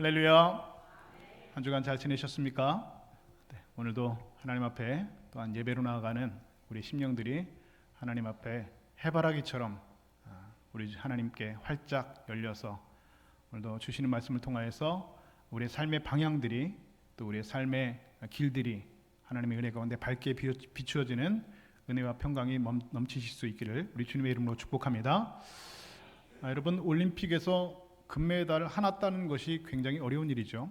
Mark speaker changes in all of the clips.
Speaker 1: 할렐루야. 한 주간 잘 지내셨습니까? 네, 오늘도 하나님 앞에 또한 예배로 나아가는 우리 심령들이 하나님 앞에 해바라기처럼 우리 하나님께 활짝 열려서 오늘도 주시는 말씀을 통하여서 우리의 삶의 방향들이 또 우리의 삶의 길들이 하나님의 은혜 가운데 밝게 비추어지는 은혜와 평강이 넘치실 수 있기를 우리 주님의 이름으로 축복합니다. 여러분, 올림픽에서 금메달을 하나 따는 것이 굉장히 어려운 일이죠.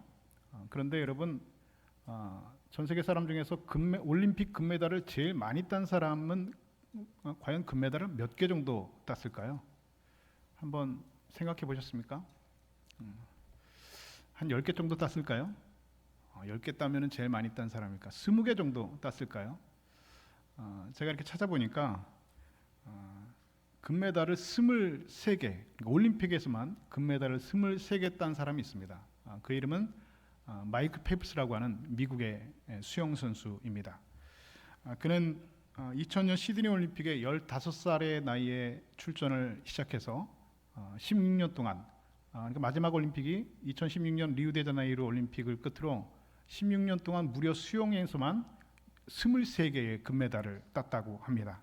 Speaker 1: 그런데 여러분, 전 세계 사람 중에서 올림픽 금메달을 제일 많이 딴 사람은 과연 금메달을 몇 개 정도 땄을까요? 한번 생각해 보셨습니까? 한 10개 정도 땄을까요? 10개 따면 제일 많이 딴 사람일까? 20개 정도 땄을까요? 제가 이렇게 찾아보니까 금메달을 23개, 그러니까 올림픽에서만 금메달을 23개 딴 사람이 있습니다. 그 이름은 마이크 펠프스라고 하는 미국의 수영 선수입니다. 그는 2000년 시드니 올림픽에 15살의 나이에 출전을 시작해서 16년 동안, 그러니까 마지막 올림픽이 2016년 리우데자네이루 올림픽을 끝으로 16년 동안 무려 수영에서만 23개의 금메달을 땄다고 합니다.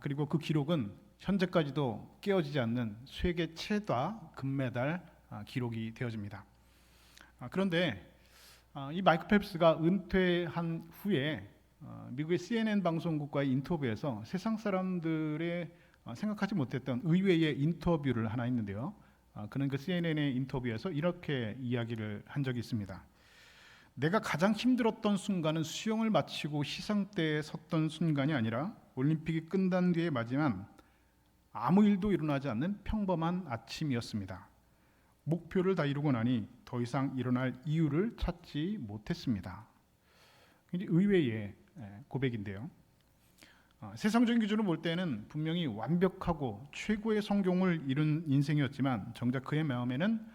Speaker 1: 그리고 그 기록은 현재까지도 깨어지지 않는 세계 최다 금메달 기록이 되어집니다. 그런데 이 마이크 펠프스가 은퇴한 후에 미국의 CNN 방송국과의 인터뷰에서 세상 사람들의 생각하지 못했던 의외의 인터뷰를 하나 했는데요. 그는 그 CNN의 인터뷰에서 이렇게 이야기를 한 적이 있습니다. 내가 가장 힘들었던 순간은 수영을 마치고 시상대에 섰던 순간이 아니라 올림픽이 끝난 뒤에 맞이한 아무 일도 일어나지 않는 평범한 아침이었습니다. 목표를 다 이루고 나니 더 이상 일어날 이유를 찾지 못했습니다. 굉장히 의외의 고백인데요. 세상적인 기준으로 볼 때는 분명히 완벽하고 최고의 성공을 이룬 인생이었지만 정작 그의 마음에는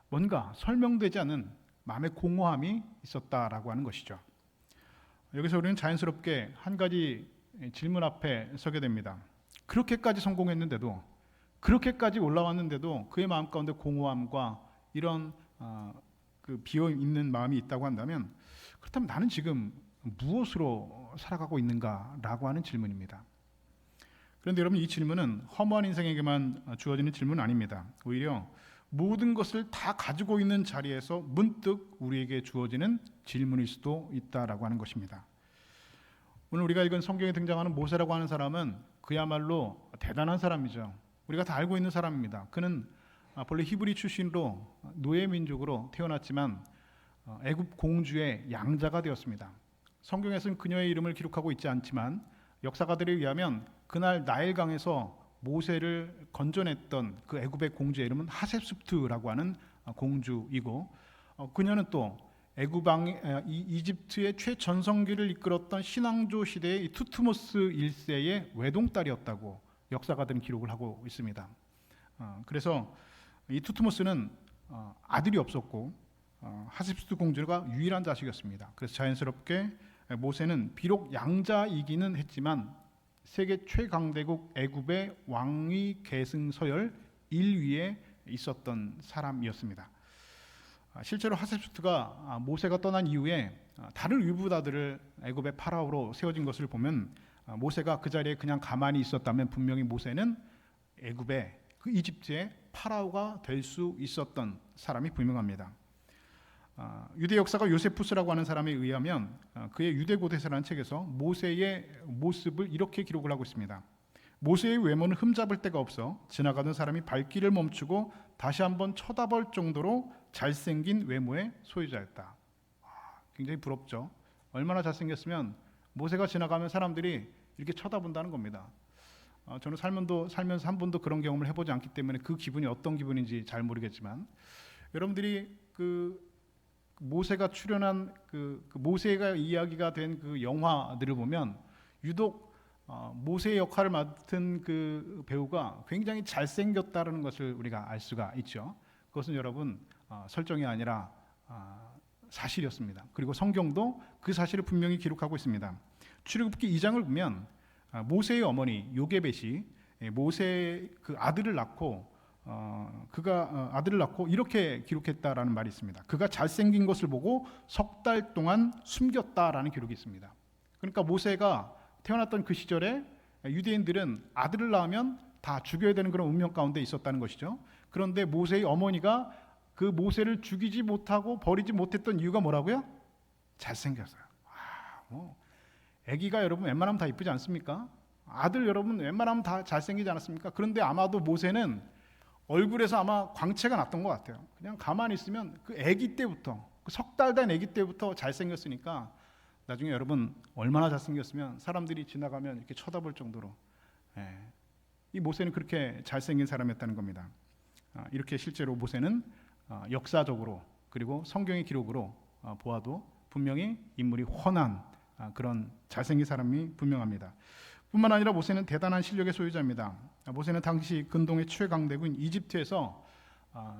Speaker 1: 뭔가 설명되지 않은 마음의 공허함이 있었다라고 하는 것이죠. 여기서 우리는 자연스럽게 한 가지 질문 앞에 서게 됩니다. 그렇게까지 성공했는데도, 그렇게까지 올라왔는데도 그의 마음 가운데 공허함과 이런 그 비어 있는 마음이 있다고 한다면, 그렇다면 나는 지금 무엇으로 살아가고 있는가라고 하는 질문입니다. 그런데 여러분, 이 질문은 허무한 인생에게만 주어지는 질문은 아닙니다. 오히려 모든 것을 다 가지고 있는 자리에서 문득 우리에게 주어지는 질문일 수도 있다라고 하는 것입니다. 오늘 우리가 읽은 성경에 등장하는 모세라고 하는 사람은 그야말로 대단한 사람이죠. 우리가 다 알고 있는 사람입니다. 그는 본래 히브리 출신으로 노예 민족으로 태어났지만 애굽 공주의 양자가 되었습니다. 성경에서는 그녀의 이름을 기록하고 있지 않지만 역사가들에 의하면 그날 나일강에서 모세를 건져냈던 그 애굽의 공주의 이름은 하셉수트라고 하는 공주이고, 그녀는 또 이집트의 최전성기를 이끌었던 신왕조 시대의 이 투트모스 1세의 외동딸이었다고 역사가들은 기록을 하고 있습니다. 그래서 이 투트모스는 아들이 없었고 하셉수트 공주가 유일한 자식이었습니다. 그래서 자연스럽게 모세는 비록 양자이기는 했지만 세계 최강대국 애굽의 왕위 계승 서열 1위에 있었던 사람이었습니다. 실제로 하셉수트가 모세가 떠난 이후에 다른 의붓아들을 애굽의 파라오로 세워진 것을 보면 모세가 그 자리에 그냥 가만히 있었다면 분명히 모세는 애굽의 그 이집트의 파라오가 될 수 있었던 사람이 분명합니다. 유대 역사가 요세푸스라고 하는 사람에 의하면 그의 유대고대서라는 책에서 모세의 모습을 이렇게 기록을 하고 있습니다. 모세의 외모는 흠잡을 데가 없어 지나가던 사람이 발길을 멈추고 다시 한번 쳐다볼 정도로 잘생긴 외모의 소유자였다. 굉장히 부럽죠. 얼마나 잘생겼으면 모세가 지나가면 사람들이 이렇게 쳐다본다는 겁니다. 저는 살면서 한 번도 그런 경험을 해보지 않기 때문에 그 기분이 어떤 기분인지 잘 모르겠지만, 여러분들이 그 모세가 출연한 그 모세가 이야기가 된 그 영화들을 보면 유독 모세의 역할을 맡은 그 배우가 굉장히 잘생겼다는 것을 우리가 알 수가 있죠. 그것은 여러분 설정이 아니라 사실이었습니다. 그리고 성경도 그 사실을 분명히 기록하고 있습니다. 출애굽기 2장을 보면 모세의 어머니 요게벳이 모세의 그 아들을 낳고 그가 아들을 낳고 이렇게 기록했다라는 말이 있습니다. 그가 잘생긴 것을 보고 석 달 동안 숨겼다라는 기록이 있습니다. 그러니까 모세가 태어났던 그 시절에 유대인들은 아들을 낳으면 다 죽여야 되는 그런 운명 가운데 있었다는 것이죠. 그런데 모세의 어머니가 그 모세를 죽이지 못하고 버리지 못했던 이유가 뭐라고요? 잘생겼어요. 아기가 여러분 웬만하면 다 이쁘지 않습니까? 아들 여러분 웬만하면 다 잘생기지 않았습니까? 그런데 아마도 모세는 얼굴에서 아마 광채가 났던 것 같아요. 그냥 가만히 있으면 그 아기 때부터, 그 석 달 된 아기 때부터 잘생겼으니까 나중에 여러분 얼마나 잘생겼으면 사람들이 지나가면 이렇게 쳐다볼 정도로, 이 모세는 그렇게 잘생긴 사람이었다는 겁니다. 이렇게 실제로 모세는 역사적으로 그리고 성경의 기록으로 보아도 분명히 인물이 훤한 그런 잘생긴 사람이 분명합니다. 뿐만 아니라 모세는 대단한 실력의 소유자입니다. 모세는 당시 근동의 최강대국인 이집트에서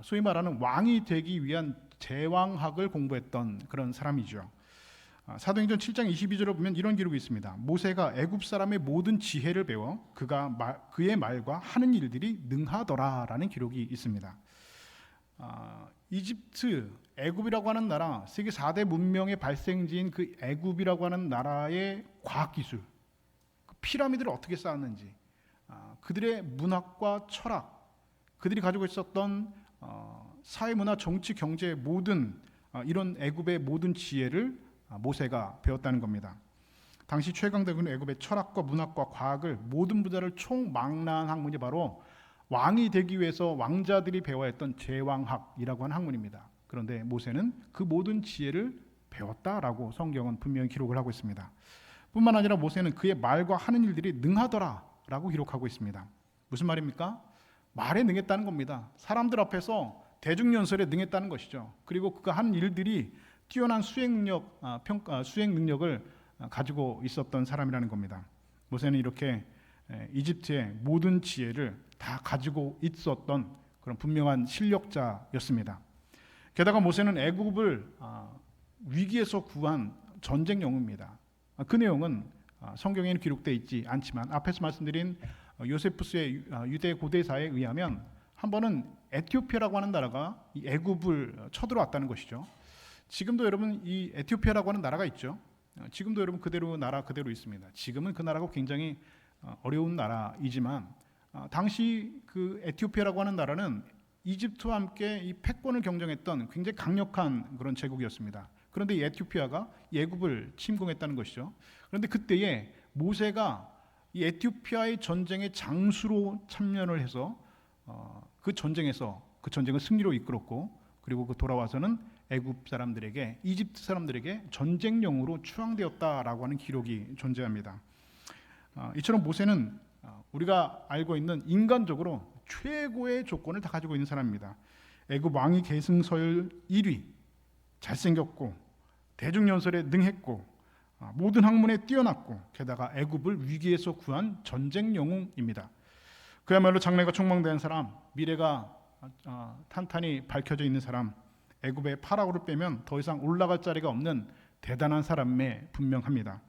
Speaker 1: 소위 말하는 왕이 되기 위한 제왕학을 공부했던 그런 사람이죠. 사도행전 7장 22절을 보면 이런 기록이 있습니다. 모세가 애굽 사람의 모든 지혜를 배워 그의 말과 하는 일들이 능하더라라는 기록이 있습니다. 이집트, 애굽이라고 하는 나라, 세계 4대 문명의 발생지인 그 애굽이라고 하는 나라의 과학기술, 그 피라미드를 어떻게 쌓았는지, 그들의 문학과 철학, 그들이 가지고 있었던 사회, 문화, 정치, 경제 모든 이런 애굽의 모든 지혜를 모세가 배웠다는 겁니다. 당시 최강대국은 애굽의 철학과 문학과 과학을 모든 분야를 총망라한 학문이 바로 왕이 되기 위해서 왕자들이 배워야 했던 제왕학이라고 하는 학문입니다. 그런데 모세는 그 모든 지혜를 배웠다라고 성경은 분명히 기록을 하고 있습니다. 뿐만 아니라 모세는 그의 말과 하는 일들이 능하더라라고 기록하고 있습니다. 무슨 말입니까? 말에 능했다는 겁니다. 사람들 앞에서 대중연설에 능했다는 것이죠. 그리고 그가 하는 일들이 뛰어난 수행 능력을 가지고 있었던 사람이라는 겁니다. 모세는 이렇게 이집트의 모든 지혜를 다 가지고 있었던 그런 분명한 실력자였습니다. 게다가 모세는 애굽을 위기에서 구한 전쟁 영웅입니다. 그 내용은 성경에는 기록되어 있지 않지만 앞에서 말씀드린 요세푸스의 유대 고대사에 의하면 한 번은 에티오피아라고 하는 나라가 이 애굽을 쳐들어왔다는 것이죠. 지금도 여러분 이 에티오피아라고 하는 나라가 있죠. 지금도 여러분 나라 그대로 있습니다. 지금은 그 나라가 굉장히 어려운 나라이지만 당시 그 에티오피아라고 하는 나라는 이집트와 함께 이 패권을 경쟁했던 굉장히 강력한 그런 제국이었습니다. 그런데 이 에티오피아가 이 애굽을 침공했다는 것이죠. 그런데 그때에 모세가 이 에티오피아의 전쟁의 장수로 참여를 해서 그 전쟁을 승리로 이끌었고, 그리고 그 돌아와서는 애굽 사람들에게, 이집트 사람들에게 전쟁용으로 추앙되었다라고 하는 기록이 존재합니다. 이처럼 모세는 우리가 알고 있는 인간적으로 최고의 조건을 다 가지고 있는 사람입니다. 애굽 왕위 계승 서열 1위, 잘생겼고 대중연설에 능했고 모든 학문에 뛰어났고 게다가 애굽을 위기에서 구한 전쟁 영웅입니다. 그야말로 장래가 촉망된 사람, 미래가 탄탄히 밝혀져 있는 사람, 애굽의 파라오를 빼면 더 이상 올라갈 자리가 없는 대단한 사람에 분명합니다.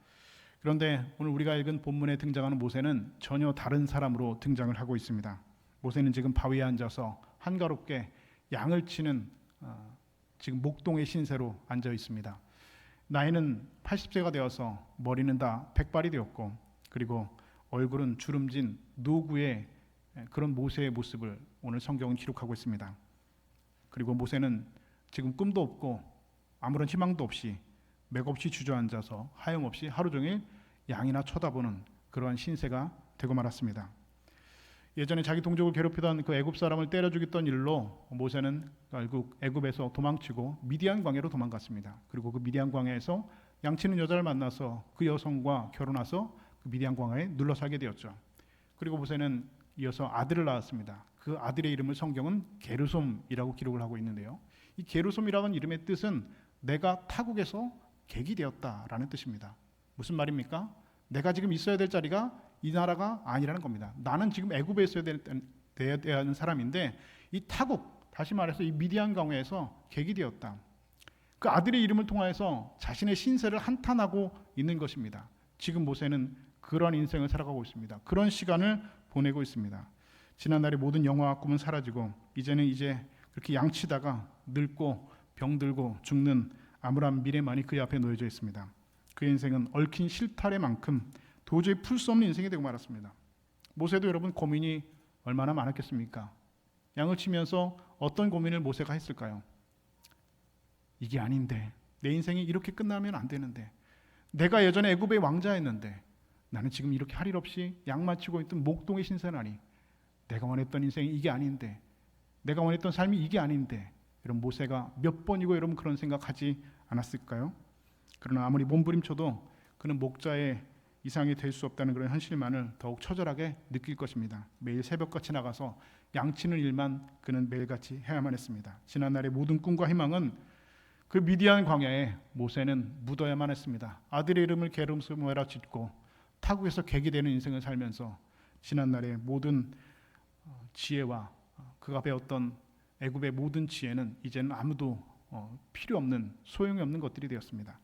Speaker 1: 그런데 오늘 우리가 읽은 본문에 등장하는 모세는 전혀 다른 사람으로 등장을 하고 있습니다. 모세는 지금 바위에 앉아서 한가롭게 양을 치는 지금 목동의 신세로 앉아 있습니다. 나이는 80세가 되어서 머리는 다 백발이 되었고, 그리고 얼굴은 주름진 노구의 그런 모세의 모습을 오늘 성경은 기록하고 있습니다. 그리고 모세는 지금 꿈도 없고 아무런 희망도 없이 맥없이 주저앉아서 하염없이 하루 종일 양이나 쳐다보는 그러한 신세가 되고 말았습니다. 예전에 자기 동족을 괴롭히던 그 애굽 사람을 때려 죽였던 일로 모세는 결국 애굽에서 도망치고 미디안 광야로 도망갔습니다. 그리고 그 미디안 광야에서 양치는 여자를 만나서 그 여성과 결혼해서 그 미디안 광야에 눌러 살게 되었죠. 그리고 모세는 이어서 아들을 낳았습니다. 그 아들의 이름을 성경은 게르솜이라고 기록을 하고 있는데요. 이 게르솜이라는 이름의 뜻은 내가 타국에서 객이 되었다라는 뜻입니다. 무슨 말입니까? 내가 지금 있어야 될 자리가 이 나라가 아니라는 겁니다. 나는 지금 애굽에 있어야 되는 사람인데 이 타국, 다시 말해서 이 미디안 광야에서 객이 되었다. 그 아들의 이름을 통하여서 자신의 신세를 한탄하고 있는 것입니다. 지금 모세는 그런 인생을 살아가고 있습니다. 그런 시간을 보내고 있습니다. 지난날의 모든 영화와 꿈은 사라지고 이제는 그렇게 양치다가 늙고 병들고 죽는 암울한 미래만이 그의 앞에 놓여져 있습니다. 그의 인생은 얽힌 실타래만큼 도저히 풀 수 없는 인생이 되고 말았습니다. 모세도 여러분 고민이 얼마나 많았겠습니까? 양을 치면서 어떤 고민을 모세가 했을까요? 이게 아닌데, 내 인생이 이렇게 끝나면 안 되는데, 내가 예전에 애굽의 왕자였는데 나는 지금 이렇게 할 일 없이 양 맞추고 있던 목동의 신세나니, 내가 원했던 인생이 이게 아닌데, 내가 원했던 삶이 이게 아닌데, 이런 모세가 몇 번이고 여러분 그런 생각하지 않았을까요? 그러나 아무리 몸부림쳐도 그는 목자의 이상이 될 수 없다는 그런 현실만을 더욱 처절하게 느낄 것입니다. 매일 새벽같이 나가서 양치는 일만 그는 매일같이 해야만 했습니다. 지난날의 모든 꿈과 희망은 그 미디안 광야에 모세는 묻어야만 했습니다. 아들의 이름을 게르솜이라 짓고 타국에서 객이 되는 인생을 살면서 지난날의 모든 지혜와 그가 배웠던 애굽의 모든 지혜는 이제는 아무도 필요 없는, 소용이 없는 것들이 되었습니다.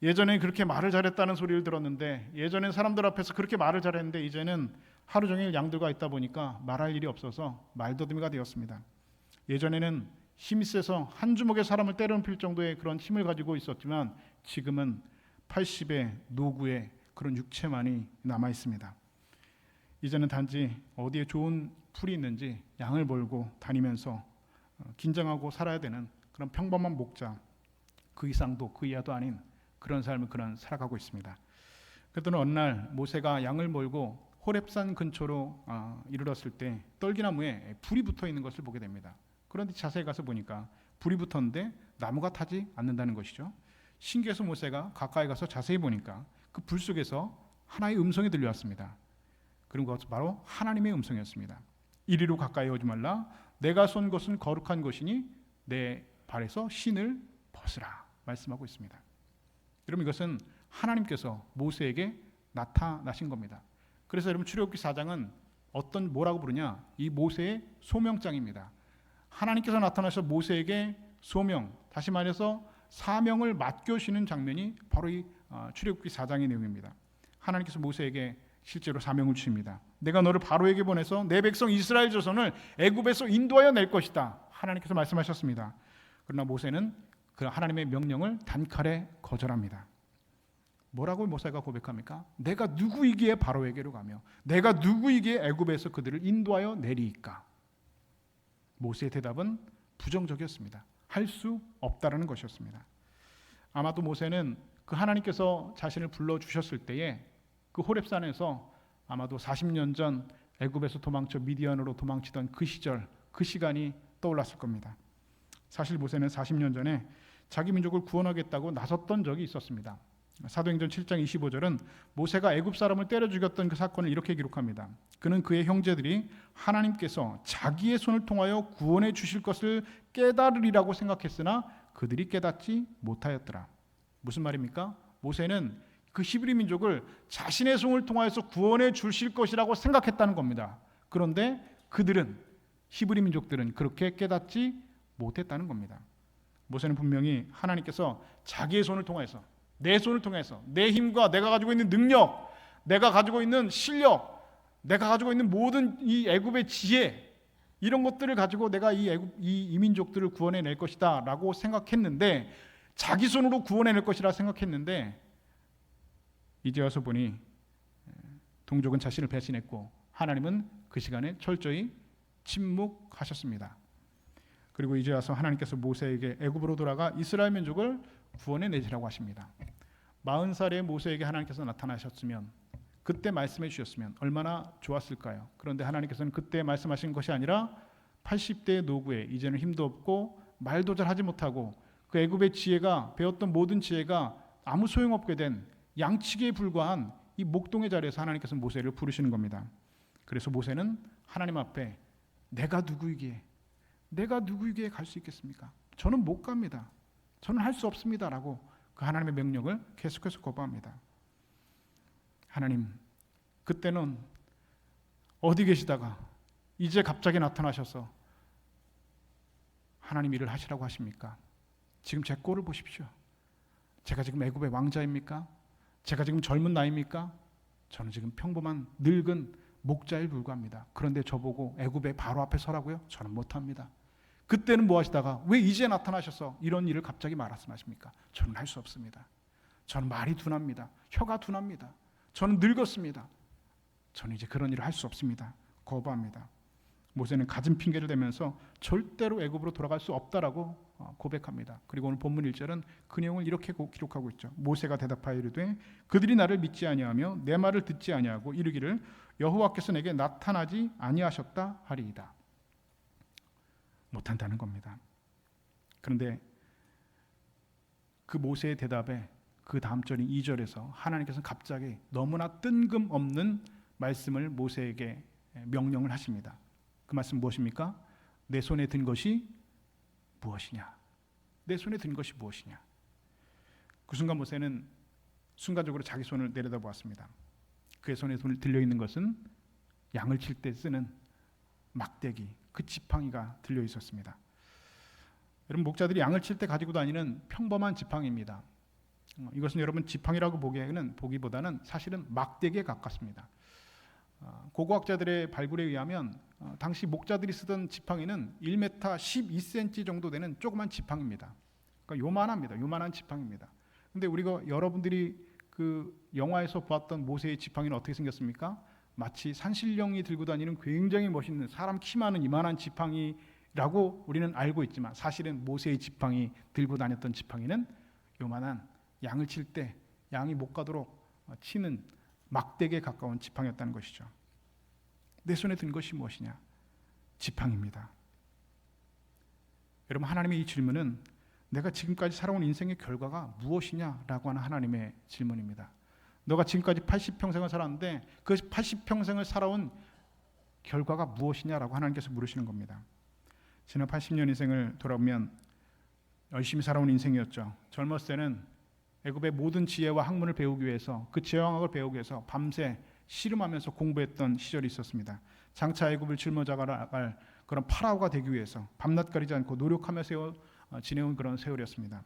Speaker 1: 예전에 그렇게 말을 잘했다는 소리를 들었는데, 예전엔 사람들 앞에서 그렇게 말을 잘했는데 이제는 하루 종일 양들과 있다 보니까 말할 일이 없어서 말더듬이가 되었습니다. 예전에는 힘이 세서 한 주먹에 사람을 때려눕힐 정도의 그런 힘을 가지고 있었지만 지금은 80의 노구의 그런 육체만이 남아 있습니다. 이제는 단지 어디에 좋은 풀이 있는지 양을 몰고 다니면서 긴장하고 살아야 되는 그런 평범한 목자, 그 이상도 그 이하도 아닌 그런 삶을 그는 살아가고 있습니다. 그랬더니 어느 날 모세가 양을 몰고 호렙산 근처로 이르렀을 때 떨기나무에 불이 붙어 있는 것을 보게 됩니다. 그런데 자세히 가서 보니까 불이 붙었는데 나무가 타지 않는다는 것이죠. 신기해서 모세가 가까이 가서 자세히 보니까 그 불 속에서 하나의 음성이 들려왔습니다. 그리고 그것은 바로 하나님의 음성이었습니다. 이리로 가까이 오지 말라. 내가 쏜 것은 거룩한 것이니 내 발에서 신을 벗으라 말씀하고 있습니다. 여러분, 이것은 하나님께서 모세에게 나타나신 겁니다. 그래서 여러분 출애굽기 4장은 뭐라고 부르냐? 이 모세의 소명장입니다. 하나님께서 나타나셔 모세에게 소명, 다시 말해서 사명을 맡겨주시는 장면이 바로 이 출애굽기 4장의 내용입니다. 하나님께서 모세에게 실제로 사명을 주십니다. 내가 너를 바로에게 보내서 내 백성 이스라엘 자손을 애굽에서 인도하여 낼 것이다. 하나님께서 말씀하셨습니다. 그러나 모세는 그 하나님의 명령을 단칼에 거절합니다. 뭐라고 모세가 고백합니까? 내가 누구이기에 바로에게로 가며 내가 누구이기에 애굽에서 그들을 인도하여 내리이까? 모세의 대답은 부정적이었습니다. 할 수 없다라는 것이었습니다. 아마도 모세는 그 하나님께서 자신을 불러주셨을 때에 그 호렙산에서 아마도 40년 전 애굽에서 도망쳐 미디안으로 도망치던 그 시절, 그 시간이 떠올랐을 겁니다. 사실 모세는 40년 전에 자기 민족을 구원하겠다고 나섰던 적이 있었습니다. 사도행전 7장 25절은 모세가 애굽 사람을 때려 죽였던 그 사건을 이렇게 기록합니다. 그는 그의 형제들이 하나님께서 자기의 손을 통하여 구원해 주실 것을 깨달으리라고 생각했으나 그들이 깨닫지 못하였더라. 무슨 말입니까? 모세는 그 히브리 민족을 자신의 손을 통하여서 구원해 주실 것이라고 생각했다는 겁니다. 그런데 그들은, 히브리 민족들은 그렇게 깨닫지 못했다는 겁니다. 모세는 분명히 하나님께서 자기의 손을 통해서, 내 손을 통해서, 내 힘과 내가 가지고 있는 능력, 내가 가지고 있는 실력, 내가 가지고 있는 모든 이 애굽의 지혜, 이런 것들을 가지고 내가 이 민족들을 구원해낼 것이다 라고 생각했는데, 자기 손으로 구원해낼 것이라 생각했는데, 이제 와서 보니 동족은 자신을 배신했고 하나님은 그 시간에 철저히 침묵하셨습니다. 그리고 이제 와서 하나님께서 모세에게 애굽으로 돌아가 이스라엘 민족을 구원해내시라고 하십니다. 40살의 모세에게 하나님께서 나타나셨으면, 그때 말씀해 주셨으면 얼마나 좋았을까요? 그런데 하나님께서는 그때 말씀하신 것이 아니라 80대의 노구에 이제는 힘도 없고 말도 잘 하지 못하고 그 애굽의 지혜가, 배웠던 모든 지혜가 아무 소용없게 된 양치기에 불과한 이 목동의 자리에서 하나님께서 모세를 부르시는 겁니다. 그래서 모세는 하나님 앞에 내가 누구이기에 갈 수 있겠습니까? 저는 못 갑니다. 저는 할 수 없습니다 라고 그 하나님의 명령을 계속해서 거부합니다. 하나님, 그때는 어디 계시다가 이제 갑자기 나타나셔서 하나님 일을 하시라고 하십니까? 지금 제 꼴을 보십시오. 제가 지금 애굽의 왕자입니까? 제가 지금 젊은 나이입니까? 저는 지금 평범한 늙은 목자에 불과합니다. 그런데 저보고 애굽의 바로 앞에 서라고요? 저는 못합니다. 그때는 뭐 하시다가 왜 이제 나타나셔서 이런 일을 갑자기 말씀하십니까? 저는 할 수 없습니다. 저는 말이 둔합니다. 혀가 둔합니다. 저는 늙었습니다. 저는 이제 그런 일을 할 수 없습니다. 거부합니다. 모세는 갖은 핑계를 대면서 절대로 애굽으로 돌아갈 수 없다라고 고백합니다. 그리고 오늘 본문 1절은 그 내용을 이렇게 기록하고 있죠. 모세가 대답하여 이르되 그들이 나를 믿지 아니하며 내 말을 듣지 아니하고 이르기를 여호와께서 내게 나타나지 아니하셨다 하리이다. 못한다는 겁니다. 그런데 그 모세의 대답에 그 다음 절인 2절에서 하나님께서는 갑자기 너무나 뜬금없는 말씀을 모세에게 명령을 하십니다. 그 말씀 무엇입니까? 내 손에 든 것이 무엇이냐? 내 손에 든 것이 무엇이냐? 그 순간 모세는 순간적으로 자기 손을 내려다보았습니다. 그의 손에 들려있는 것은 양을 칠 때 쓰는 막대기, 그 지팡이가 들려 있었습니다. 여러분, 목자들이 양을 칠 때 가지고 다니는 평범한 지팡이입니다. 이것은 여러분 지팡이라고 보기보다는 사실은 막대기에 가깝습니다. 고고학자들의 발굴에 의하면 당시 목자들이 쓰던 지팡이는 1m 12cm 정도 되는 조그만 지팡이입니다. 그러니까 요만합니다. 요만한 지팡이입니다. 근데 우리가 여러분들이 그 영화에서 보았던 모세의 지팡이는 어떻게 생겼습니까? 마치 산신령이 들고 다니는 굉장히 멋있는 사람 키 많은 이만한 지팡이라고 우리는 알고 있지만 사실은 모세의 지팡이 들고 다녔던 지팡이는 요만한 양을 칠 때 양이 못 가도록 치는 막대기에 가까운 지팡이였다는 것이죠. 내 손에 든 것이 무엇이냐? 지팡이입니다. 여러분, 하나님의 이 질문은 내가 지금까지 살아온 인생의 결과가 무엇이냐라고 하는 하나님의 질문입니다. 너가 지금까지 80평생을 살았는데 그 80평생을 살아온 결과가 무엇이냐라고 하나님께서 물으시는 겁니다. 지난 80년 인생을 돌아보면 열심히 살아온 인생이었죠. 젊었을 때는 애굽의 모든 지혜와 학문을 배우기 위해서, 그 지혜학을 배우기 위해서 밤새 씨름하면서 공부했던 시절이 있었습니다. 장차 애굽을 짊어져갈 그런 파라오가 되기 위해서 밤낮 가리지 않고 노력하면서 지내온 그런 세월이었습니다.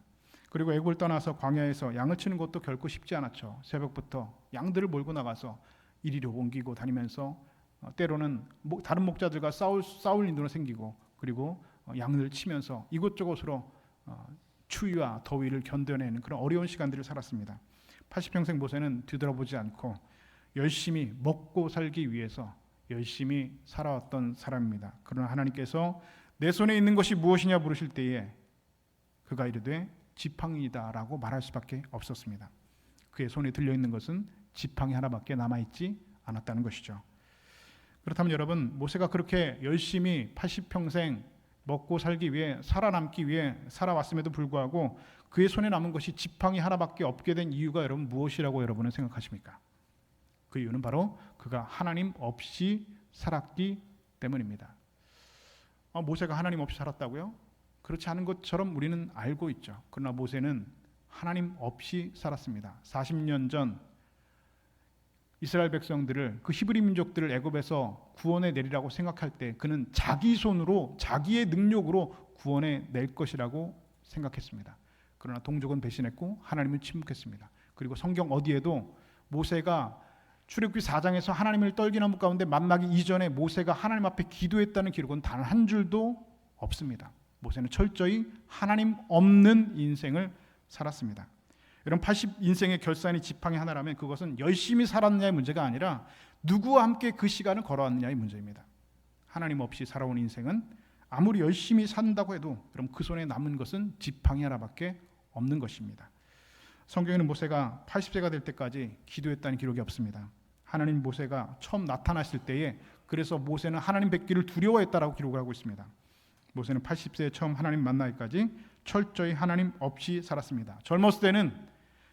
Speaker 1: 그리고 애굽을 떠나서 광야에서 양을 치는 것도 결코 쉽지 않았죠. 새벽부터 양들을 몰고 나가서 이리로 옮기고 다니면서 때로는 다른 목자들과 싸울 일도 생기고, 그리고 양을 치면서 이곳저곳으로 추위와 더위를 견뎌내는 그런 어려운 시간들을 살았습니다. 80평생 모세는 뒤돌아보지 않고 열심히 먹고 살기 위해서 열심히 살아왔던 사람입니다. 그러나 하나님께서 내 손에 있는 것이 무엇이냐 물으실 때에 그가 이르되 지팡이다라고 말할 수밖에 없었습니다. 그의 손에 들려있는 것은 지팡이 하나밖에 남아있지 않았다는 것이죠. 그렇다면 여러분, 모세가 그렇게 열심히 80평생 먹고 살기 위해, 살아남기 위해 살아왔음에도 불구하고 그의 손에 남은 것이 지팡이 하나밖에 없게 된 이유가 여러분 무엇이라고 여러분은 생각하십니까? 그 이유는 바로 그가 하나님 없이 살았기 때문입니다. 모세가 하나님 없이 살았다고요? 그렇지 않은 것처럼 우리는 알고 있죠. 그러나 모세는 하나님 없이 살았습니다. 40년 전 이스라엘 백성들을, 그 히브리 민족들을 애굽에서 구원해 내리라고 생각할 때 그는 자기 손으로, 자기의 능력으로 구원해 낼 것이라고 생각했습니다. 그러나 동족은 배신했고 하나님은 침묵했습니다. 그리고 성경 어디에도 모세가 출애굽기 4장에서 하나님을 떨기나무 가운데 만나기 이전에 모세가 하나님 앞에 기도했다는 기록은 단 한 줄도 없습니다. 모세는 철저히 하나님 없는 인생을 살았습니다. 여러분, 80 인생의 결산이 지팡이 하나라면 그것은 열심히 살았느냐의 문제가 아니라 누구와 함께 그 시간을 걸어왔느냐의 문제입니다. 하나님 없이 살아온 인생은 아무리 열심히 산다고 해도 여러분 그 손에 남은 것은 지팡이 하나밖에 없는 것입니다. 성경에는 모세가 80세가 될 때까지 기도했다는 기록이 없습니다. 하나님 모세가 처음 나타나실 때에 그래서 모세는 하나님 뵙기를 두려워했다라고 기록을 하고 있습니다. 모세는 80세에 처음 하나님 만나기까지 철저히 하나님 없이 살았습니다. 젊었을 때는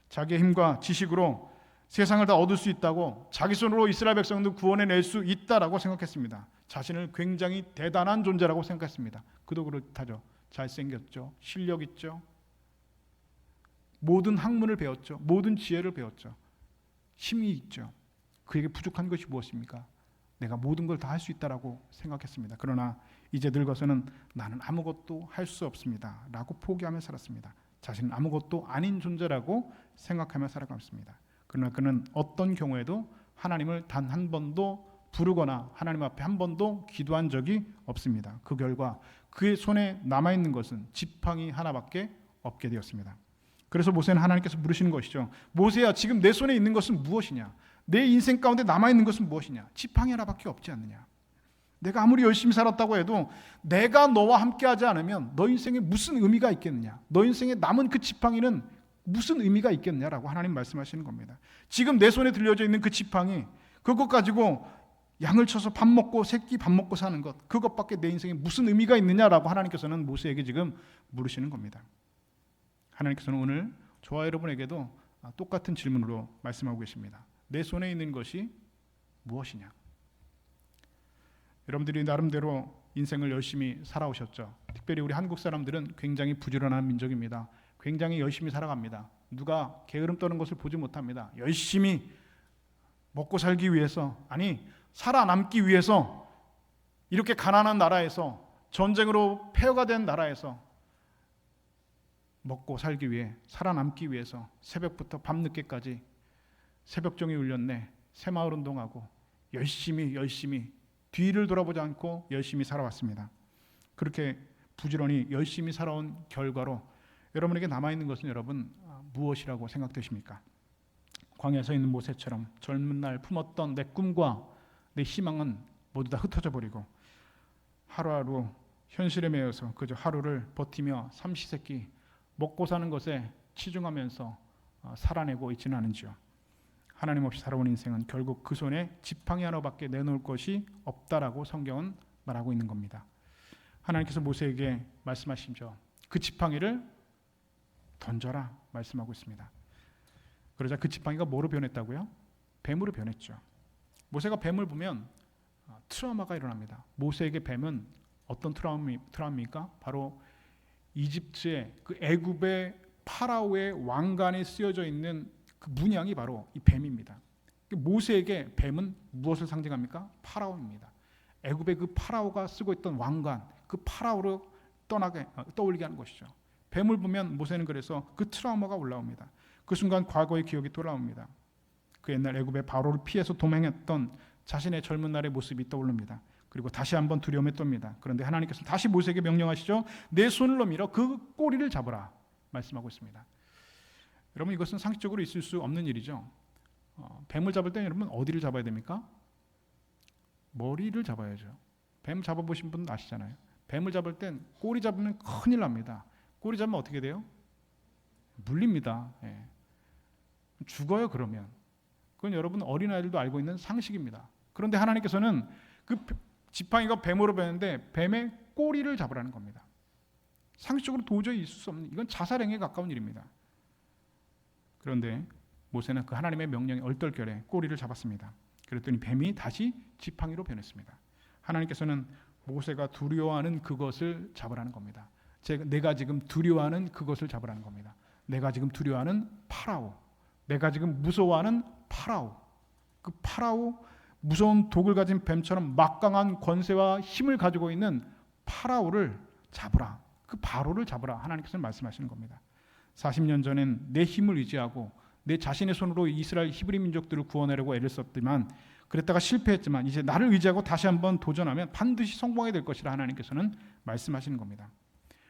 Speaker 1: 자기의 힘과 지식으로 세상을 다 얻을 수 있다고, 자기 손으로 이스라엘 백성들 구원해낼 수 있다라고 생각했습니다. 자신을 굉장히 대단한 존재라고 생각했습니다. 그도 그렇다죠. 잘생겼죠. 실력 있죠. 모든 학문을 배웠죠. 모든 지혜를 배웠죠. 힘이 있죠. 그에게 부족한 것이 무엇입니까? 내가 모든 걸 다 할 수 있다라고 생각했습니다. 그러나 이제 늙어서는 나는 아무것도 할 수 없습니다 라고 포기하며 살았습니다. 자신은 아무것도 아닌 존재라고 생각하며 살아갔습니다. 그러나 그는 어떤 경우에도 하나님을 단 한 번도 부르거나 하나님 앞에 한 번도 기도한 적이 없습니다. 그 결과 그의 손에 남아있는 것은 지팡이 하나밖에 없게 되었습니다. 그래서 모세는 하나님께서 물으시는 것이죠. 모세야, 지금 내 손에 있는 것은 무엇이냐? 내 인생 가운데 남아있는 것은 무엇이냐? 지팡이 하나밖에 없지 않느냐? 내가 아무리 열심히 살았다고 해도 내가 너와 함께하지 않으면 너 인생에 무슨 의미가 있겠느냐? 너 인생에 남은 그 지팡이는 무슨 의미가 있겠느냐라고 하나님 말씀하시는 겁니다. 지금 내 손에 들려져 있는 그 지팡이, 그것 가지고 양을 쳐서 밥 먹고 새끼 밥 먹고 사는 것, 그것밖에 내 인생에 무슨 의미가 있느냐라고 하나님께서는 모세에게 지금 물으시는 겁니다. 하나님께서는 오늘 저와 여러분에게도 똑같은 질문으로 말씀하고 계십니다. 내 손에 있는 것이 무엇이냐? 여러분들이 나름대로 인생을 열심히 살아오셨죠. 특별히 우리 한국 사람들은 굉장히 부지런한 민족입니다. 굉장히 열심히 살아갑니다. 누가 게으름 떠는 것을 보지 못합니다. 열심히 먹고 살기 위해서, 아니 살아남기 위해서, 이렇게 가난한 나라에서, 전쟁으로 폐허가 된 나라에서 먹고 살기 위해, 살아남기 위해서 새벽부터 밤늦게까지 새벽종이 울렸네, 새마을 운동하고 열심히 뒤를 돌아보지 않고 열심히 살아왔습니다. 그렇게 부지런히 열심히 살아온 결과로 여러분에게 남아있는 것은 여러분 무엇이라고 생각되십니까? 광야에 서 있는 모세처럼 젊은 날 품었던 내 꿈과 내 희망은 모두 다 흩어져 버리고 하루하루 현실에 매여서 그저 하루를 버티며 삼시세끼 먹고 사는 것에 치중하면서 살아내고 있지는 않은지요. 하나님 없이 살아온 인생은 결국 그 손에 지팡이 하나밖에 내놓을 것이 없다라고 성경은 말하고 있는 겁니다. 하나님께서 모세에게 말씀하시죠. 그 지팡이를 던져라 말씀하고 있습니다. 그러자 그 지팡이가 뭐로 변했다고요? 뱀으로 변했죠. 모세가 뱀을 보면 트라우마가 일어납니다. 모세에게 뱀은 어떤 트라우마입니까? 바로 이집트의 그 애굽의 파라오의 왕관에 쓰여져 있는 그 문양이 바로 이 뱀입니다. 모세에게 뱀은 무엇을 상징합니까? 파라오입니다. 애굽의 그 파라오가 쓰고 있던 왕관, 그 파라오로 떠올리게 하는 것이죠. 뱀을 보면 모세는 그래서 그 트라우마가 올라옵니다. 그 순간 과거의 기억이 돌아옵니다. 그 옛날 애굽의 바로를 피해서 도망했던 자신의 젊은 날의 모습이 떠오릅니다. 그리고 다시 한번 두려움에 떱니다. 그런데 하나님께서 다시 모세에게 명령하시죠. 내 손을 밀어 그 꼬리를 잡으라 말씀하고 있습니다. 여러분, 이것은 상식적으로 있을 수 없는 일이죠. 뱀을 잡을 때 여러분 어디를 잡아야 됩니까? 머리를 잡아야죠. 뱀 잡아보신 분 아시잖아요. 뱀을 잡을 땐 꼬리 잡으면 큰일 납니다. 꼬리 잡으면 어떻게 돼요? 물립니다. 예. 죽어요. 그러면 그건 여러분 어린아이들도 알고 있는 상식입니다. 그런데 하나님께서는 그 지팡이가 뱀으로 변했는데 뱀의 꼬리를 잡으라는 겁니다. 상식적으로 도저히 있을 수 없는, 이건 자살행위에 가까운 일입니다. 그런데 모세는 그 하나님의 명령에 얼떨결에 꼬리를 잡았습니다. 그랬더니 뱀이 다시 지팡이로 변했습니다. 하나님께서는 모세가 두려워하는 그것을 잡으라는 겁니다. 내가 지금 두려워하는 그것을 잡으라는 겁니다. 내가 지금 두려워하는 파라오, 내가 지금 무서워하는 파라오, 그 파라오, 무서운 독을 가진 뱀처럼 막강한 권세와 힘을 가지고 있는 파라오를 잡으라, 그 바로를 잡으라 하나님께서 말씀하시는 겁니다. 40년 전엔 내 힘을 의지하고 내 자신의 손으로 이스라엘 히브리 민족들을 구원하려고 애를 썼지만, 그랬다가 실패했지만 이제 나를 의지하고 다시 한번 도전하면 반드시 성공하게 될 것이라 하나님께서는 말씀하시는 겁니다.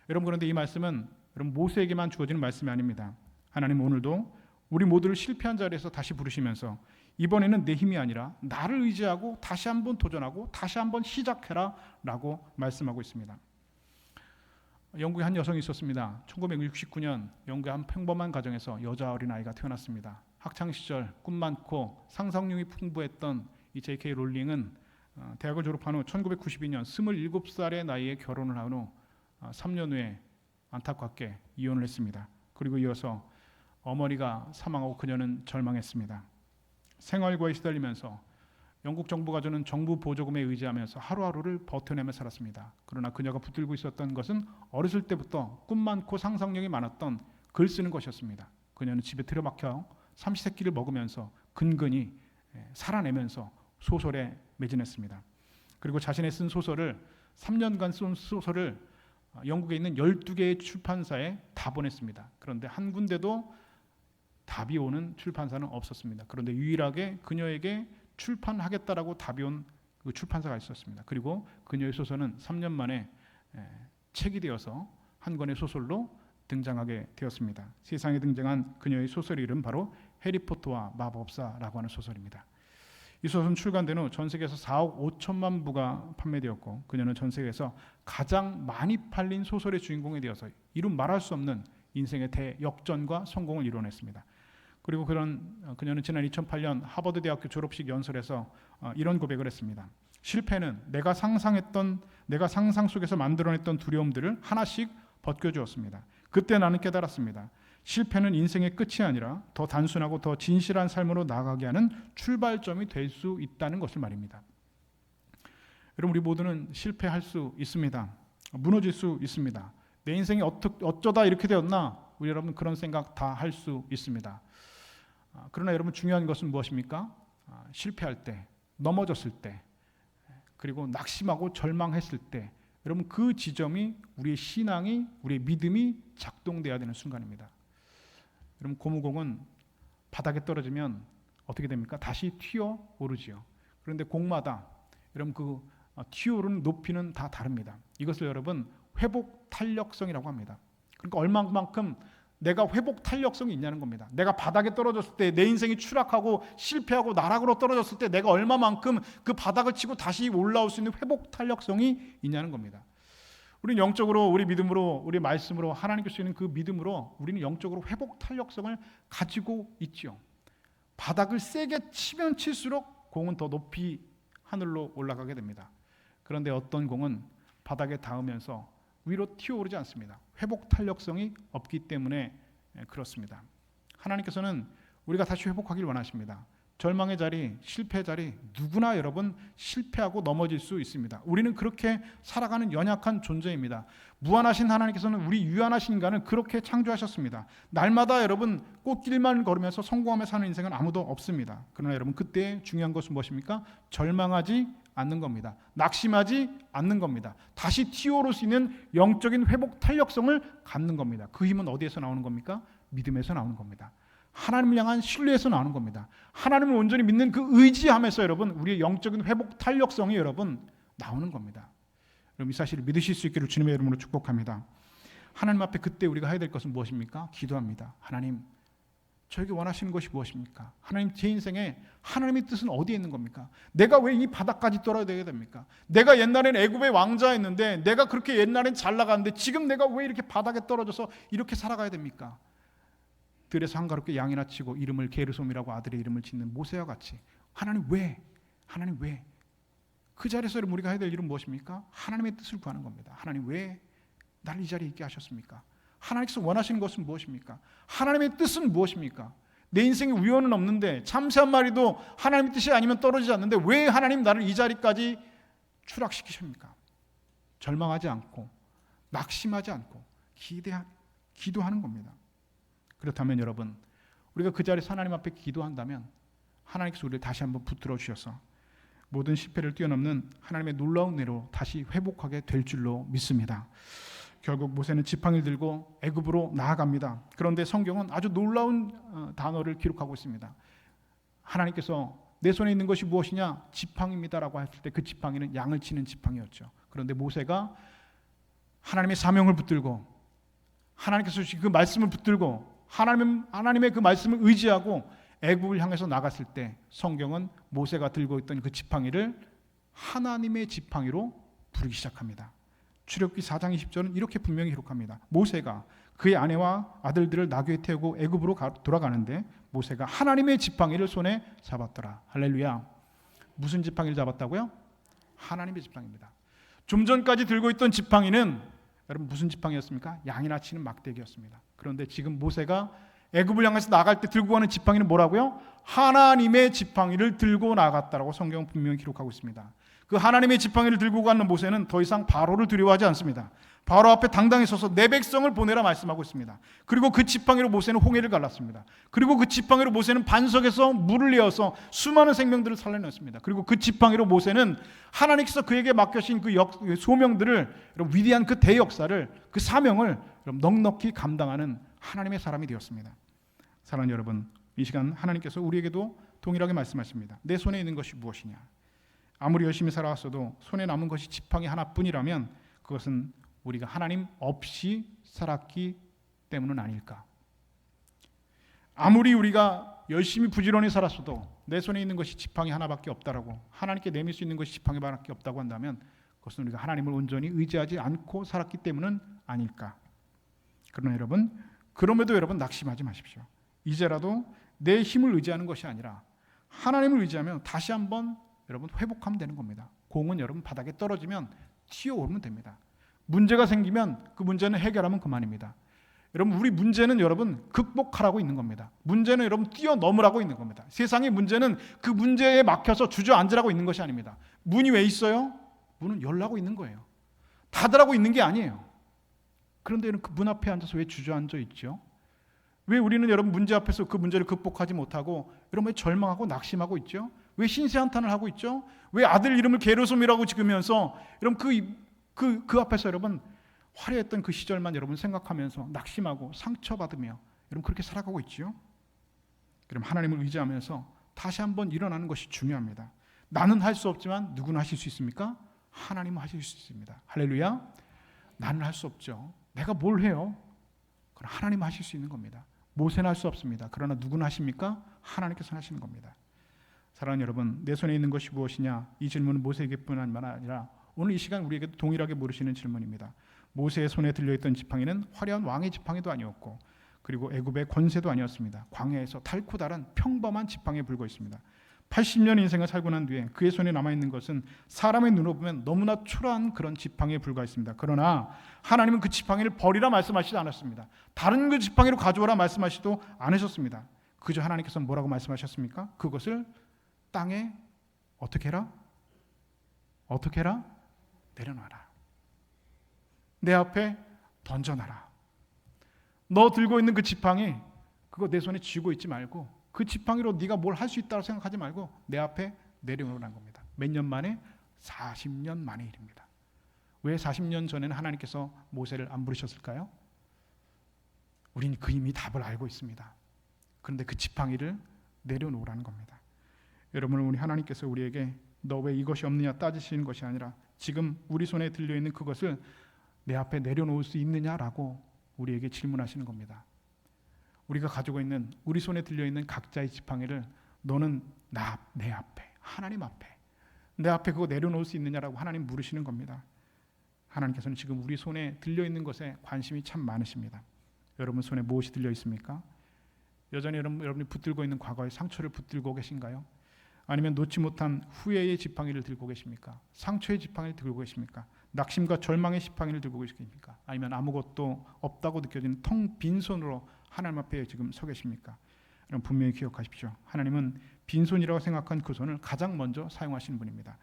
Speaker 1: 여러분, 그런데 이 말씀은 여러분 모세에게만 주어지는 말씀이 아닙니다. 하나님 오늘도 우리 모두를 실패한 자리에서 다시 부르시면서 이번에는 내 힘이 아니라 나를 의지하고 다시 한번 도전하고 다시 한번 시작해라 라고 말씀하고 있습니다. 영국에 한 여성이 있었습니다. 1969년 영국의 한 평범한 가정에서 여자 어린아이가 태어났습니다. 학창시절 꿈 많고 상상력이 풍부했던 이 J.K. 롤링은 대학을 졸업한 후 1992년 27살의 나이에 결혼을 한 후 3년 후에 안타깝게 이혼을 했습니다. 그리고 이어서 어머니가 사망하고 그녀는 절망했습니다. 생활고에 시달리면서 영국 정부가 주는 정부 보조금에 의지하면서 하루하루를 버텨내며 살았습니다. 그러나 그녀가 붙들고 있었던 것은 어렸을 때부터 꿈 많고 상상력이 많았던 글 쓰는 것이었습니다. 그녀는 집에 틀어박혀 삼시세끼를 먹으면서 근근히 살아내면서 소설에 매진했습니다. 그리고 자신의 쓴 소설을 3년간 쓴 소설을 영국에 있는 12개의 출판사에 다 보냈습니다. 그런데 한 군데도 답이 오는 출판사는 없었습니다. 그런데 유일하게 그녀에게 출판하겠다라고 답이 온 그 출판사가 있었습니다. 그리고 그녀의 소설은 3년 만에 책이 되어서 한 권의 소설로 등장하게 되었습니다. 세상에 등장한 그녀의 소설 이름 바로 해리포터와 마법사라고 하는 소설입니다. 이 소설은 출간된 후 전 세계에서 4억 5천만 부가 판매되었고 그녀는 전 세계에서 가장 많이 팔린 소설의 주인공이 되어서 이루 말할 수 없는 인생의 대역전과 성공을 이뤄냈습니다. 그리고 그녀는 지난 2008년 하버드 대학교 졸업식 연설에서 이런 고백을 했습니다. 실패는 내가 상상 속에서 만들어냈던 두려움들을 하나씩 벗겨주었습니다. 그때 나는 깨달았습니다. 실패는 인생의 끝이 아니라 더 단순하고 더 진실한 삶으로 나아가게 하는 출발점이 될 수 있다는 것을 말입니다. 여러분, 우리 모두는 실패할 수 있습니다. 무너질 수 있습니다. 내 인생이 어쩌다 이렇게 되었나? 우리 여러분 그런 생각 다 할 수 있습니다. 그러나 여러분 중요한 것은 무엇입니까? 실패할 때, 넘어졌을 때, 그리고 낙심하고 절망했을 때 여러분 그 지점이 우리의 신앙이, 우리의 믿음이 작동돼야 되는 순간입니다. 여러분 고무공은 바닥에 떨어지면 어떻게 됩니까? 다시 튀어오르지요. 그런데 공마다 여러분 그 튀어오르는 높이는 다 다릅니다. 이것을 여러분 회복 탄력성이라고 합니다. 그러니까 얼마만큼 내가 회복 탄력성이 있냐는 겁니다. 내가 바닥에 떨어졌을 때, 내 인생이 추락하고 실패하고 나락으로 떨어졌을 때 내가 얼마만큼 그 바닥을 치고 다시 올라올 수 있는 회복 탄력성이 있냐는 겁니다. 우리는 영적으로, 우리 믿음으로, 우리 말씀으로, 하나님께 쓰이는 그 믿음으로 우리는 영적으로 회복 탄력성을 가지고 있죠. 바닥을 세게 치면 칠수록 공은 더 높이 하늘로 올라가게 됩니다. 그런데 어떤 공은 바닥에 닿으면서 위로 튀어오르지 않습니다. 회복 탄력성이 없기 때문에 그렇습니다. 하나님께서는 우리가 다시 회복하길 원하십니다. 절망의 자리, 실패의 자리, 누구나 여러분 실패하고 넘어질 수 있습니다. 우리는 그렇게 살아가는 연약한 존재입니다. 무한하신 하나님께서는 우리 유한하신 인간을 그렇게 창조하셨습니다. 날마다 여러분 꽃길만 걸으면서 성공하며 사는 인생은 아무도 없습니다. 그러나 여러분 그때 중요한 것은 무엇입니까? 절망하지 않는 겁니다. 낙심하지 않는 겁니다. 다시 튀어오를 수 있는 영적인 회복 탄력성을 갖는 겁니다. 그 힘은 어디에서 나오는 겁니까? 믿음에서 나오는 겁니다. 하나님을 향한 신뢰에서 나오는 겁니다. 하나님을 온전히 믿는 그 의지함에서 여러분 우리의 영적인 회복 탄력성이 여러분 나오는 겁니다. 여러분 이 사실을 믿으실 수 있기를 주님의 이름으로 축복합니다. 하나님 앞에 그때 우리가 해야 될 것은 무엇입니까? 기도합니다. 하나님, 저에게 원하시는 것이 무엇입니까? 하나님, 제 인생에 하나님의 뜻은 어디에 있는 겁니까? 내가 왜 이 바닥까지 떨어져야 됩니까? 내가 옛날엔 애굽의 왕자였는데, 내가 그렇게 옛날엔 잘 나갔는데 지금 내가 왜 이렇게 바닥에 떨어져서 이렇게 살아가야 됩니까? 들에서 한가롭게 양이나 치고 이름을 게르솜이라고 아들의 이름을 짓는 모세와 같이 하나님 왜? 하나님 왜? 그 자리에서 우리가 해야 될 일은 무엇입니까? 하나님의 뜻을 구하는 겁니다. 하나님 왜 나를 이 자리에 있게 하셨습니까? 하나님께서 원하시는 것은 무엇입니까? 하나님의 뜻은 무엇입니까? 내 인생에 우연은 없는데 참새 한 마리도 하나님의 뜻이 아니면 떨어지지 않는데 왜 하나님 나를 이 자리까지 추락시키십니까? 절망하지 않고 낙심하지 않고 기도하는 겁니다. 그렇다면 여러분 우리가 그 자리에서 하나님 앞에 기도한다면 하나님께서 우리를 다시 한번 붙들어 주셔서 모든 실패를 뛰어넘는 하나님의 놀라운 은혜로 다시 회복하게 될 줄로 믿습니다. 결국 모세는 지팡이를 들고 애굽으로 나아갑니다. 그런데 성경은 아주 놀라운 단어를 기록하고 있습니다. 하나님께서 내 손에 있는 것이 무엇이냐? 지팡이입니다라고 했을 때 그 지팡이는 양을 치는 지팡이였죠. 그런데 모세가 하나님의 사명을 붙들고 하나님께서 주신 그 말씀을 붙들고 하나님의 그 말씀을 의지하고 애굽을 향해서 나갔을 때 성경은 모세가 들고 있던 그 지팡이를 하나님의 지팡이로 부르기 시작합니다. 출애굽기 4장 20절은 이렇게 분명히 기록합니다. 모세가 그의 아내와 아들들을 나귀에 태우고 애굽으로 돌아가는데 모세가 하나님의 지팡이를 손에 잡았더라. 할렐루야. 무슨 지팡이를 잡았다고요? 하나님의 지팡이입니다. 좀 전까지 들고 있던 지팡이는 여러분 무슨 지팡이였습니까? 양이나 치는 막대기였습니다. 그런데 지금 모세가 애굽을 향해서 나갈 때 들고 가는 지팡이는 뭐라고요? 하나님의 지팡이를 들고 나갔다라고 성경은 분명히 기록하고 있습니다. 그 하나님의 지팡이를 들고 가는 모세는 더 이상 바로를 두려워하지 않습니다. 바로 앞에 당당히 서서 내 백성을 보내라 말씀하고 있습니다. 그리고 그 지팡이로 모세는 홍해를 갈랐습니다. 그리고 그 지팡이로 모세는 반석에서 물을 내어서 수많은 생명들을 살려냈습니다. 그리고 그 지팡이로 모세는 하나님께서 그에게 맡겨신 그 소명들을, 위대한 그 대역사를, 그 사명을 넉넉히 감당하는 하나님의 사람이 되었습니다. 사랑하는 여러분, 이 시간 하나님께서 우리에게도 동일하게 말씀하십니다. 내 손에 있는 것이 무엇이냐? 아무리 열심히 살아왔어도 손에 남은 것이 지팡이 하나뿐이라면 그것은 우리가 하나님 없이 살았기 때문은 아닐까? 아무리 우리가 열심히 부지런히 살았어도 내 손에 있는 것이 지팡이 하나밖에 없다라고, 하나님께 내밀 수 있는 것이 지팡이 하나밖에 없다고 한다면 그것은 우리가 하나님을 온전히 의지하지 않고 살았기 때문은 아닐까? 그러나 여러분, 그럼에도 여러분 낙심하지 마십시오. 이제라도 내 힘을 의지하는 것이 아니라 하나님을 의지하면 다시 한번 여러분 회복하면 되는 겁니다. 공은 여러분 바닥에 떨어지면 튀어오르면 됩니다. 문제가 생기면 그 문제는 해결하면 그만입니다. 여러분, 우리 문제는 여러분 극복하라고 있는 겁니다. 문제는 여러분 뛰어넘으라고 있는 겁니다. 세상의 문제는 그 문제에 막혀서 주저앉으라고 있는 것이 아닙니다. 문이 왜 있어요? 문은 열라고 있는 거예요. 닫으라고 있는 게 아니에요. 그런데 그 문 앞에 앉아서 왜 주저앉아 있죠? 왜 우리는 여러분 문제 앞에서 그 문제를 극복하지 못하고 여러분 왜 절망하고 낙심하고 있죠? 왜 신세한탄을 하고 있죠? 왜 아들 이름을 게르솜이라고 지으면서 여러분 그 앞에서 여러분 화려했던 그 시절만 여러분 생각하면서 낙심하고 상처받으며 여러분 그렇게 살아가고 있지요? 그럼 하나님을 의지하면서 다시 한번 일어나는 것이 중요합니다. 나는 할 수 없지만 누구는 하실 수 있습니까? 하나님은 하실 수 있습니다. 할렐루야. 나는 할 수 없죠. 내가 뭘 해요? 그럼 하나님은 하실 수 있는 겁니다. 모세는 할 수 없습니다. 그러나 누구는 하십니까? 하나님께서 하시는 겁니다. 사랑하는 여러분, 내 손에 있는 것이 무엇이냐? 이 질문은 모세에게뿐 아니라 오늘 이 시간 우리에게 동일하게 물으시는 질문입니다. 모세의 손에 들려있던 지팡이는 화려한 왕의 지팡이도 아니었고 그리고 애굽의 권세도 아니었습니다. 광야에서 달고 다른 평범한 지팡이에 불고 있습니다. 80년 인생을 살고 난 뒤에 그의 손에 남아있는 것은 사람의 눈으로 보면 너무나 초라한 그런 지팡이에 불과했습니다. 그러나 하나님은 그 지팡이를 버리라 말씀하시지 않았습니다. 다른 그 지팡이로 가져오라 말씀하시도 않으셨습니다. 그저 하나님께서 뭐라고 말씀하셨습니까? 그것을 땅에 어떻게 해라? 어떻게 해라? 내려놔라. 내 앞에 던져놔라. 너 들고 있는 그 지팡이 그거 내 손에 쥐고 있지 말고 그 지팡이로 네가 뭘 할 수 있다고 생각하지 말고 내 앞에 내려놓으라는 겁니다. 몇 년 만에? 40년 만의 일입니다. 왜 40년 전에는 하나님께서 모세를 안 부르셨을까요? 우리는 그 이미 답을 알고 있습니다. 그런데 그 지팡이를 내려놓으라는 겁니다. 여러분, 우리 하나님께서 우리에게 너 왜 이것이 없느냐 따지시는 것이 아니라 지금 우리 손에 들려있는 그것을 내 앞에 내려놓을 수 있느냐라고 우리에게 질문하시는 겁니다. 우리가 가지고 있는 우리 손에 들려있는 각자의 지팡이를 너는 내 앞에 하나님 앞에 내 앞에 그거 내려놓을 수 있느냐라고 하나님 물으시는 겁니다. 하나님께서는 지금 우리 손에 들려있는 것에 관심이 참 많으십니다. 여러분 손에 무엇이 들려있습니까? 여전히 여러분이 붙들고 있는 과거의 상처를 붙들고 계신가요? 아니면 놓지 못한 후회의 지팡이를 들고 계십니까? 상처의 지팡이를 들고 계십니까? 낙심과 절망의 지팡이를 들고 계십니까? 아니면 아무것도 없다고 느껴지는 텅 빈 손으로 하나님 앞에 지금 서 계십니까? 여러분 분명히 기억하십시오. 하나님은 빈손이라고 생각한 그 손을 가장 먼저 사용하시는 분입니다.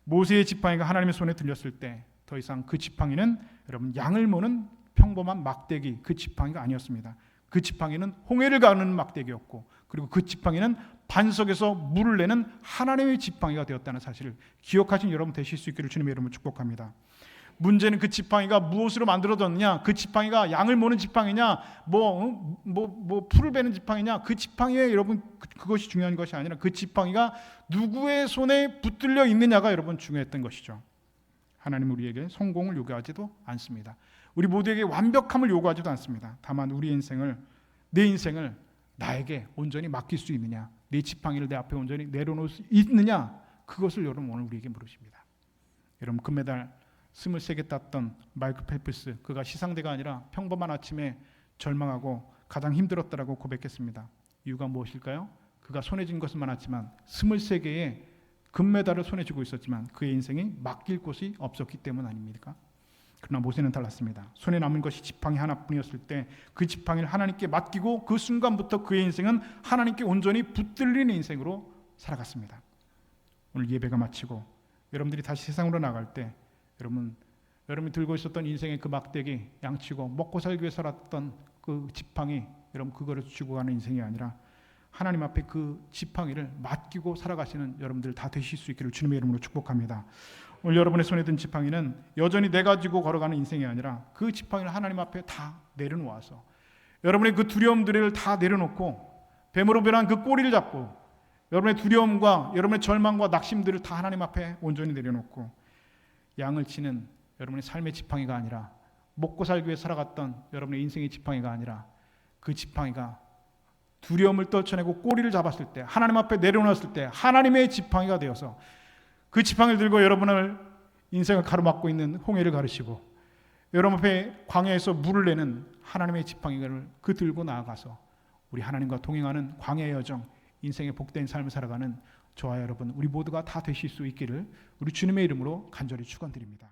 Speaker 1: 모세의 지팡이가 하나님의 손에 들렸을 때 더 이상 그 지팡이는 여러분 양을 모는 평범한 막대기 그 지팡이가 아니었습니다. 그 지팡이는 홍해를 가르는 막대기였고 그리고 그 지팡이는 반석에서 물을 내는 하나님의 지팡이가 되었다는 사실을 기억하신 여러분 되실 수 있기를 주님의 이름으로 축복합니다. 문제는 그 지팡이가 무엇으로 만들어졌느냐? 그 지팡이가 양을 모는 지팡이냐? 풀을 베는 지팡이냐? 그 지팡이에 여러분 그것이 중요한 것이 아니라 그 지팡이가 누구의 손에 붙들려 있느냐가 여러분 중요했던 것이죠. 하나님은 우리에게 성공을 요구하지도 않습니다. 우리 모두에게 완벽함을 요구하지도 않습니다. 다만 우리 인생을 내 인생을 나에게 온전히 맡길 수 있느냐? 내 지팡이를 내 앞에 온전히 내려놓을 수 있느냐? 그것을 여러분 오늘 우리에게 물으십니다. 여러분 금메달 23개 땄던 마이클 펠프스 그가 시상대가 아니라 평범한 아침에 절망하고 가장 힘들었다라고 고백했습니다. 이유가 무엇일까요? 그가 손에 쥔 것은 많았지만 23개의 금메달을 손에 쥐고 있었지만 그의 인생이 맡길 곳이 없었기 때문 아닙니까? 그러나 모세는 달랐습니다. 손에 남은 것이 지팡이 하나뿐이었을 때 그 지팡이를 하나님께 맡기고 그 순간부터 그의 인생은 하나님께 온전히 붙들리는 인생으로 살아갔습니다. 오늘 예배가 마치고 여러분들이 다시 세상으로 나갈 때 여러분이 들고 있었던 인생의 그 막대기 양치고 먹고 살기 위해 살았던 그 지팡이 여러분 그거를 쥐고 가는 인생이 아니라 하나님 앞에 그 지팡이를 맡기고 살아가시는 여러분들 다 되실 수 있기를 주님의 이름으로 축복합니다. 오늘 여러분의 손에 든 지팡이는 여전히 내가 가지고 걸어가는 인생이 아니라 그 지팡이를 하나님 앞에 다 내려놓아서 여러분의 그 두려움들을 다 내려놓고 뱀으로 변한 그 꼬리를 잡고 여러분의 두려움과 여러분의 절망과 낙심들을 다 하나님 앞에 온전히 내려놓고 양을 치는 여러분의 삶의 지팡이가 아니라, 먹고 살기 위해 살아갔던 여러분의 인생의 지팡이가 아니라, 그 지팡이가 두려움을 떨쳐내고 꼬리를 잡았을 때, 하나님 앞에 내려놓았을 때 하나님의 지팡이가 되어서 그 지팡이를 들고 여러분을 인생을 가로막고 있는 홍해를 가르시고, 여러분 앞에 광야에서 물을 내는 하나님의 지팡이를 그 들고 나아가서 우리 하나님과 동행하는 광야의 여정, 인생의 복된 삶을 살아가는 저와 여러분, 우리 모두가 다 되실 수 있기를 우리 주님의 이름으로 간절히 축원드립니다.